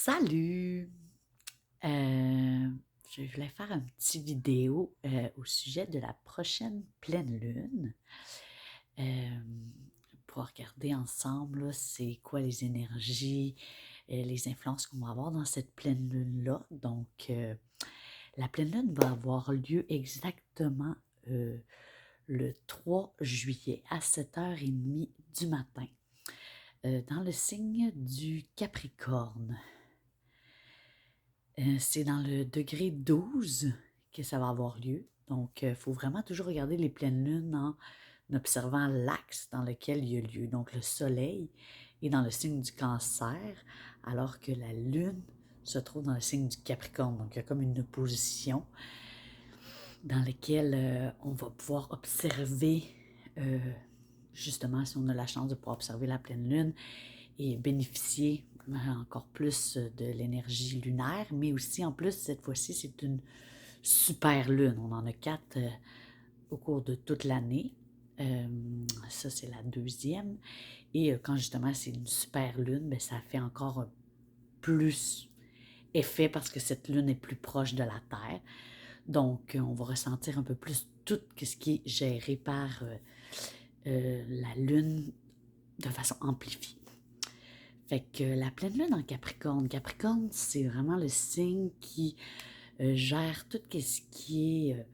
Salut! Euh, je voulais faire un petit vidéo au sujet de la prochaine pleine lune euh, pour regarder ensemble là, c'est quoi les énergies, les influences qu'on va avoir dans cette pleine lune-là. Donc, la pleine lune va avoir lieu exactement euh, le 3 juillet à 7h30 du matin dans le signe du Capricorne. C'est dans le degré 12 que ça va avoir lieu. Donc, il faut vraiment toujours regarder les pleines lunes en observant l'axe dans lequel il y a lieu. Donc, le soleil est dans le signe du Cancer, alors que la lune se trouve dans le signe du Capricorne. Donc, il y a comme une opposition dans laquelle on va pouvoir observer, euh, justement, si on a la chance de pouvoir observer la pleine lune et bénéficier encore plus de l'énergie lunaire, mais aussi en plus, cette fois-ci, c'est une super lune. On en a 4 au cours de toute l'année. Ça, c'est la deuxième. Et quand justement c'est une super lune, ben, ça fait encore plus effet parce que cette lune est plus proche de la Terre. Donc, on va ressentir un peu plus tout ce qui est géré par la lune de façon amplifiée. Fait que la pleine lune en Capricorne, Capricorne, c'est vraiment le signe qui gère tout ce qui est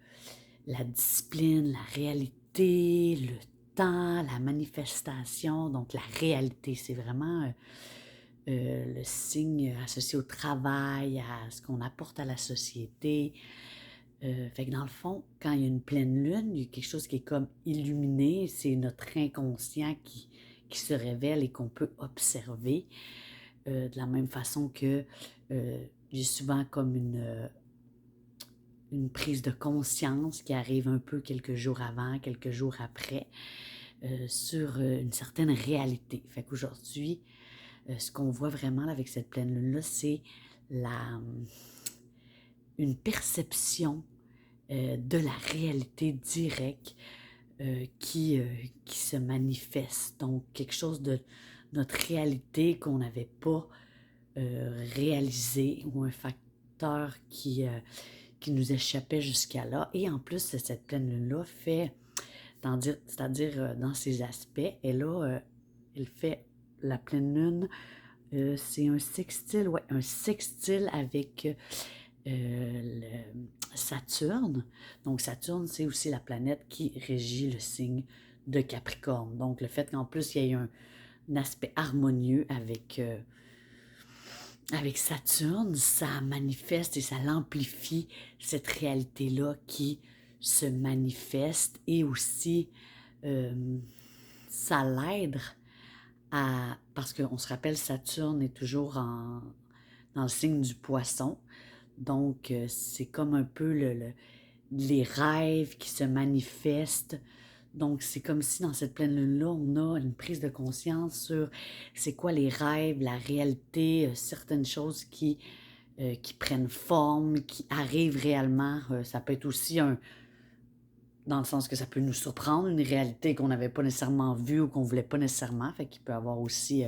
la discipline, la réalité, le temps, la manifestation. Donc la réalité, c'est vraiment le signe associé au travail, à ce qu'on apporte à la société. Fait que dans le fond, quand il y a une pleine lune, il y a quelque chose qui est comme illuminé, c'est notre inconscient qui se révèle et qu'on peut observer. De la même façon que j'ai souvent comme une prise de conscience qui arrive un peu quelques jours avant, quelques jours après, sur une certaine réalité. Fait qu'aujourd'hui, ce qu'on voit vraiment là, avec cette pleine lune-là, c'est la, une perception de la réalité directe qui se manifeste. Donc, quelque chose de notre réalité qu'on n'avait pas réalisé ou un facteur qui nous échappait jusqu'à là. Et en plus, cette pleine lune-là fait, c'est-à-dire dans ses aspects, elle fait la pleine lune, c'est un sextile, ouais, un sextile avec Saturne. Donc Saturne, c'est aussi la planète qui régit le signe de Capricorne. Donc le fait qu'en plus il y ait un aspect harmonieux avec Saturne, ça manifeste et ça l'amplifie, cette réalité-là qui se manifeste et aussi ça l'aide à... Parce qu'on se rappelle, Saturne est toujours dans le signe du poisson. Donc, c'est comme un peu les rêves qui se manifestent. Donc, c'est comme si dans cette pleine lune-là, on a une prise de conscience sur c'est quoi les rêves, la réalité, certaines choses qui prennent forme, qui arrivent réellement. Ça peut être aussi dans le sens que ça peut nous surprendre, une réalité qu'on n'avait pas nécessairement vue ou qu'on ne voulait pas nécessairement. Fait qu'il peut avoir aussi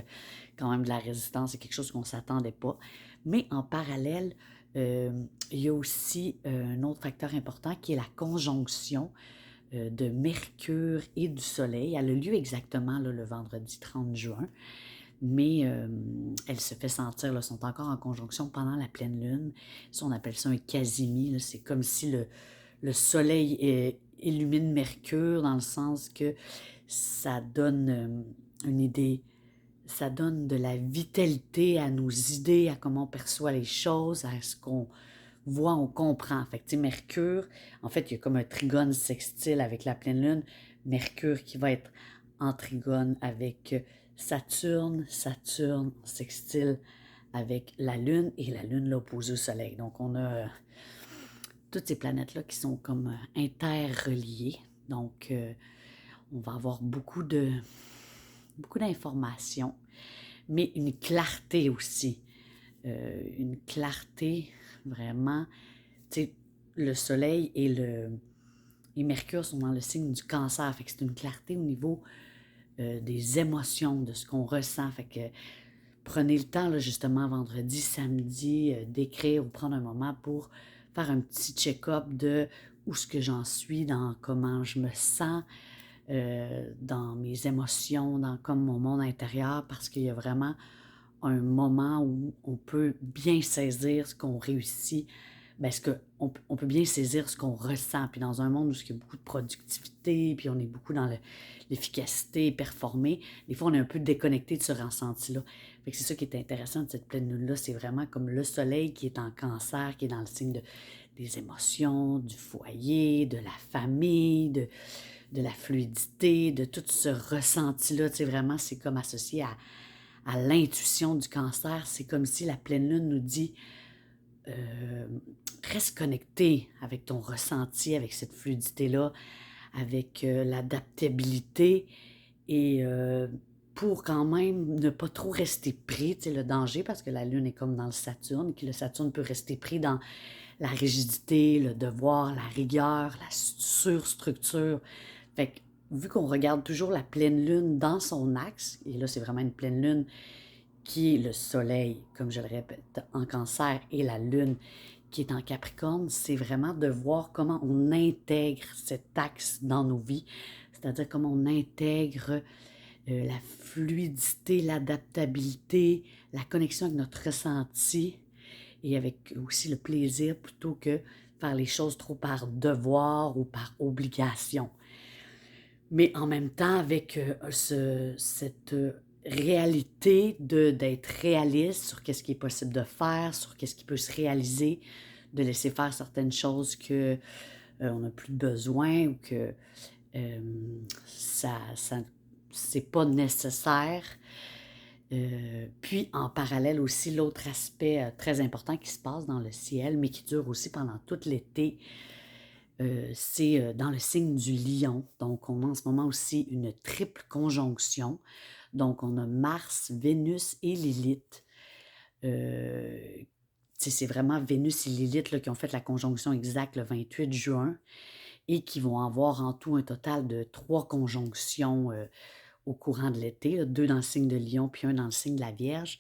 quand même de la résistance, c'est quelque chose qu'on ne s'attendait pas. Mais en parallèle, euh, il y a aussi un autre facteur important qui est la conjonction de Mercure et du Soleil. Elle a lieu exactement là, le vendredi 30 juin, mais elle se fait sentir, là, sont encore en conjonction pendant la pleine lune. Ça, on appelle ça un quasimi. C'est comme si le Soleil illumine Mercure dans le sens que ça donne une idée, ça donne de la vitalité à nos idées, à comment on perçoit les choses, à ce qu'on voit, on comprend. Fait que, tu sais, Mercure, en fait, il y a comme un trigone sextile avec la pleine lune. Mercure qui va être en trigone avec Saturne, Saturne sextile avec la lune et la lune l'opposée au soleil. Donc, on a toutes ces planètes-là qui sont comme interreliées. Donc, on va avoir beaucoup d'informations, mais une clarté aussi. Une clarté vraiment, tu sais, le soleil et Mercure sont dans le signe du Cancer, fait que c'est une clarté au niveau des émotions, de ce qu'on ressent, fait que prenez le temps, là, justement, vendredi, samedi, d'écrire ou prendre un moment pour faire un petit check-up de où est-ce que j'en suis, dans comment je me sens, dans mes émotions, dans comme mon monde intérieur, parce qu'il y a vraiment un moment où on peut bien saisir ce qu'on réussit, ben, on peut bien saisir ce qu'on ressent. Puis dans un monde où il y a beaucoup de productivité, puis on est beaucoup dans l'efficacité, performer, des fois on est un peu déconnecté de ce ressenti-là. Fait que c'est ça qui est intéressant de cette pleine lune-là, c'est vraiment comme le soleil qui est en cancer, qui est dans le signe des émotions, du foyer, de la famille, de la fluidité, de tout ce ressenti-là. Tu sais, vraiment, c'est comme associé à l'intuition du cancer. C'est comme si la pleine lune nous dit euh, reste connecté avec ton ressenti, avec cette fluidité-là, avec l'adaptabilité et pour quand même ne pas trop rester pris, tu sais, le danger, parce que la Lune est comme dans le Saturne, et que le Saturne peut rester pris dans la rigidité, le devoir, la rigueur, la surstructure. Fait que, vu qu'on regarde toujours la pleine Lune dans son axe, et là, c'est vraiment une pleine Lune qui est le Soleil, comme je le répète, en Cancer, et la Lune qui est en Capricorne, c'est vraiment de voir comment on intègre cet axe dans nos vies, c'est-à-dire comment on intègre la fluidité, l'adaptabilité, la connexion avec notre ressenti et avec aussi le plaisir plutôt que faire les choses trop par devoir ou par obligation. Mais en même temps, avec cette réalité d'être réaliste sur qu'est-ce qui est possible de faire, sur qu'est-ce qui peut se réaliser, de laisser faire certaines choses que on n'a plus besoin ou que euh, ça c'est pas nécessaire. Puis en parallèle aussi, l'autre aspect très important qui se passe dans le ciel, mais qui dure aussi pendant tout l'été, c'est dans le signe du lion. Donc, on a en ce moment aussi une triple conjonction. Donc, on a Mars, Vénus et Lilith. Euh, c'est vraiment Vénus et Lilith là, qui ont fait la conjonction exacte le 28 juin et qui vont avoir en tout un total de 3 conjonctions au courant de l'été, là, 2 dans le signe de Lion puis un dans le signe de la Vierge.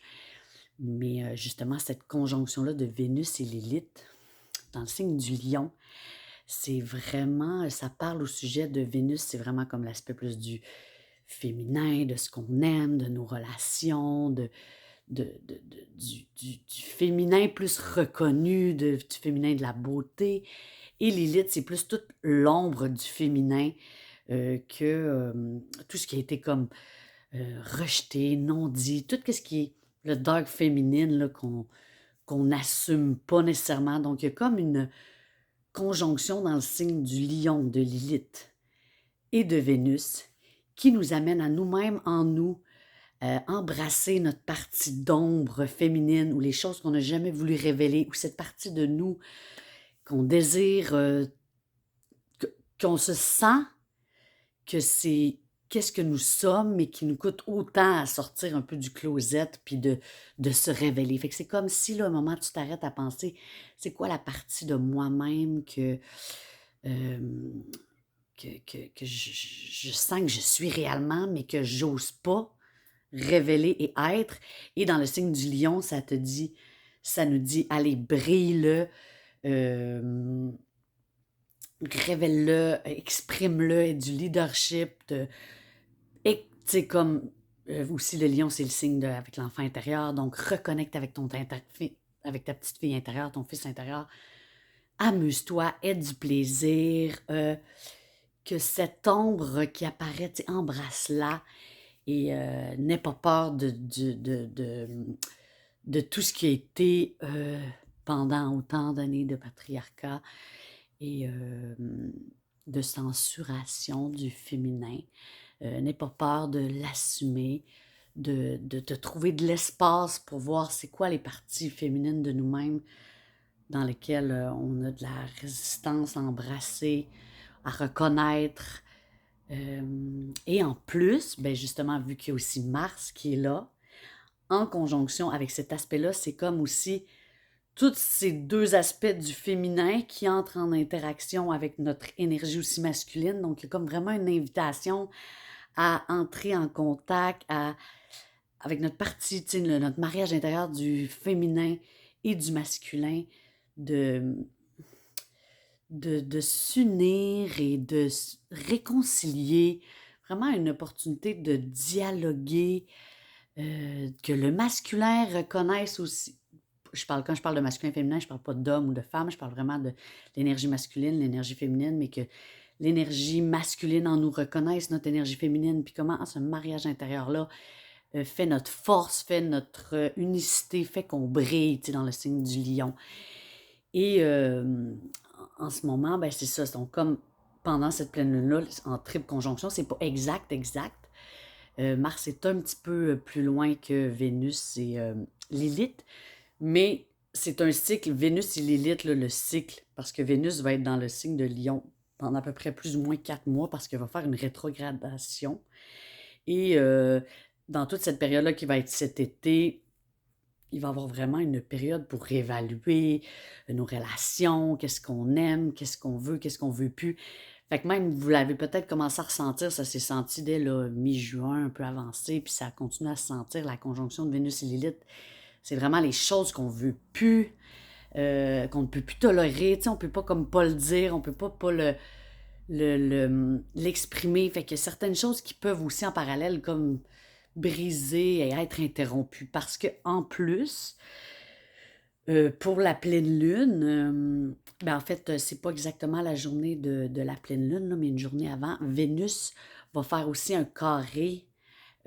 Mais justement, cette conjonction-là de Vénus et Lilith dans le signe du Lion, c'est vraiment, ça parle au sujet de Vénus, c'est vraiment comme l'aspect plus du féminin, de ce qu'on aime, de nos relations, du féminin plus reconnu, du féminin de la beauté. Et Lilith, c'est plus toute l'ombre du féminin que tout ce qui a été comme rejeté, non dit, tout ce qui est le dark féminine là, qu'on n'assume pas nécessairement. Donc, il y a comme une conjonction dans le signe du lion de Lilith et de Vénus qui nous amène à nous-mêmes en nous embrasser notre partie d'ombre féminine ou les choses qu'on n'a jamais voulu révéler ou cette partie de nous qu'on désire, qu'on se sent que c'est qu'est-ce que nous sommes, mais qui nous coûte autant à sortir un peu du closet puis de se révéler. Fait que c'est comme si, là, à un moment, tu t'arrêtes à penser, c'est quoi la partie de moi-même euh, que je sens que je suis réellement, mais que j'ose pas révéler et être. Et dans le signe du lion, ça nous dit, allez, brille-le, euh, révèle-le, exprime-le, et du leadership. Et tu sais, comme aussi le lion, c'est le signe avec l'enfant intérieur. Donc, reconnecte avec avec ta petite fille intérieure, ton fils intérieur. Amuse-toi, aie du plaisir. Que cette ombre qui apparaît, tu sais, embrasse-la et n'aie pas peur de tout ce qui a été pendant autant d'années de patriarcat et de censuration du féminin. N'aie pas peur de l'assumer, de te trouver de l'espace pour voir c'est quoi les parties féminines de nous-mêmes dans lesquelles on a de la résistance à embrasser, à reconnaître. Et en plus, ben justement, vu qu'il y a aussi Mars qui est là, en conjonction avec cet aspect-là, c'est comme aussi tous ces deux aspects du féminin qui entrent en interaction avec notre énergie aussi masculine. Donc, il y a comme vraiment une invitation à entrer en contact, avec notre partie, tu sais, notre mariage intérieur du féminin et du masculin, de, de s'unir et de se réconcilier. Vraiment une opportunité de dialoguer, que le masculin reconnaisse aussi. Quand je parle de masculin et féminin, je parle pas d'homme ou de femme, je parle vraiment de l'énergie masculine, l'énergie féminine, mais que l'énergie masculine en nous reconnaisse notre énergie féminine, puis comment ce mariage intérieur-là fait notre force, fait notre unicité, fait qu'on brille, tu sais, dans le signe du lion. Et en ce moment, ben c'est ça, donc comme pendant cette pleine lune-là, en triple conjonction, c'est pas exact. Mars est un petit peu plus loin que Vénus et Lilith, mais c'est un cycle, Vénus et Lilith, là, le cycle, parce que Vénus va être dans le signe de Lion pendant à peu près plus ou moins 4 mois parce qu'elle va faire une rétrogradation. Et dans toute cette période-là qui va être cet été, il va y avoir vraiment une période pour réévaluer nos relations, qu'est-ce qu'on aime, qu'est-ce qu'on veut plus. Fait que même, vous l'avez peut-être commencé à ressentir, ça s'est senti dès le mi-juin, un peu avancé, puis ça a continué à se sentir, la conjonction de Vénus et Lilith. C'est vraiment les choses qu'on veut plus, qu'on ne peut plus tolérer. Tu sais, on peut pas comme pas le dire, on peut pas l'exprimer. Fait qu'il y a certaines choses qui peuvent aussi en parallèle comme briser et être interrompues. Parce que en plus, pour la pleine lune, ben en fait, c'est pas exactement la journée de la pleine lune, là, mais une journée avant, Vénus va faire aussi un carré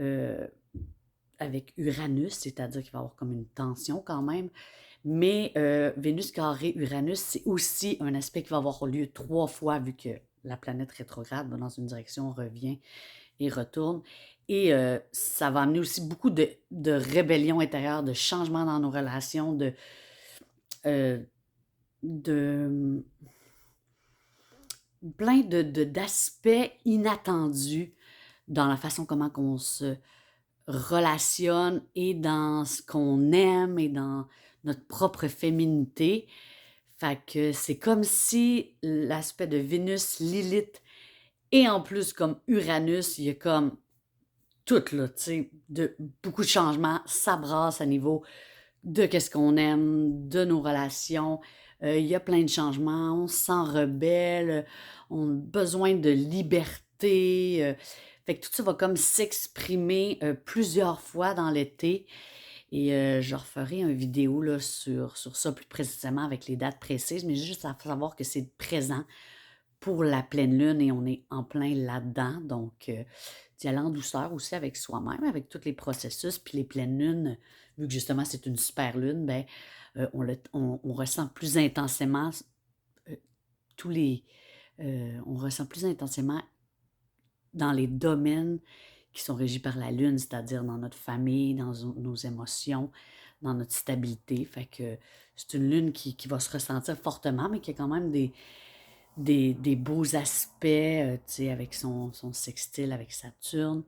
euh, avec Uranus, c'est-à-dire qu'il va y avoir comme une tension quand même. Mais Vénus carré Uranus, c'est aussi un aspect qui va avoir lieu 3 fois vu que la planète rétrograde va dans une direction, revient et retourne. Et ça va amener aussi beaucoup de rébellion intérieure, de changements dans nos relations, euh, de plein d'aspects inattendus dans la façon comment on se relationne et dans ce qu'on aime et dans notre propre féminité. Fait que c'est comme si l'aspect de Vénus, Lilith et en plus comme Uranus, il y a comme tout là, tu sais, de beaucoup de changements, ça brasse à niveau de qu'est-ce qu'on aime, de nos relations. Il y a plein de changements, on se sent rebelle, on a besoin de liberté. Fait que tout ça va comme s'exprimer plusieurs fois dans l'été. Et je referai une vidéo là, sur ça plus précisément avec les dates précises, mais juste à savoir que c'est présent pour la pleine lune et on est en plein là-dedans. Donc, d'y aller en douceur aussi avec soi-même, avec tous les processus. Puis les pleines lunes, vu que justement c'est une super lune, ben, on ressent plus intensément euh, tous les. On ressent plus intensément dans les domaines qui sont régis par la lune, c'est-à-dire dans notre famille, dans nos émotions, dans notre stabilité. Fait que c'est une lune qui va se ressentir fortement, mais qui a quand même des beaux aspects, tu sais, avec son sextile avec Saturne.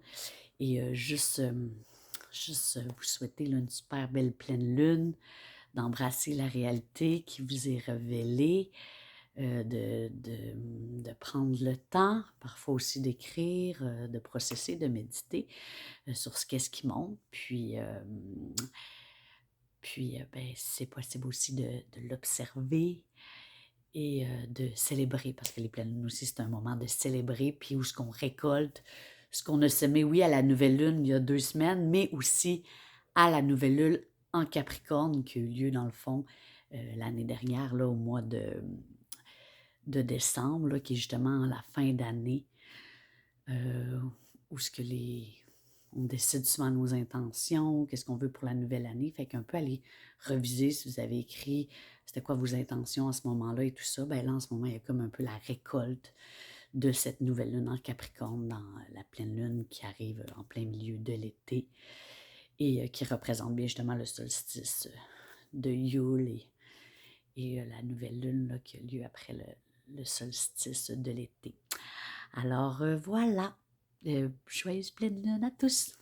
Et juste vous souhaiter là, une super belle pleine lune, d'embrasser la réalité qui vous est révélée, de prendre le temps, parfois aussi d'écrire, de processer, de méditer sur ce qu'est-ce qui monte. Puis ben, c'est possible aussi de l'observer et de célébrer, parce que les pleines lunes aussi, c'est un moment de célébrer, puis où ce qu'on récolte, ce qu'on a semé, oui, à la nouvelle lune il y a 2 semaines, mais aussi à la nouvelle lune en Capricorne qui a eu lieu, dans le fond, l'année dernière, là, au mois de décembre, là, qui est justement la fin d'année, euh, où ce que on décide souvent nos intentions, qu'est-ce qu'on veut pour la nouvelle année. Fait qu'un peu aller reviser si vous avez écrit c'était quoi vos intentions à ce moment-là et tout ça. Ben là, en ce moment, il y a comme un peu la récolte de cette nouvelle lune en Capricorne dans la pleine lune qui arrive en plein milieu de l'été et qui représente bien justement le solstice de Yule et la nouvelle lune là, qui a lieu après le solstice de l'été. Alors voilà, joyeuse pleine lune à tous!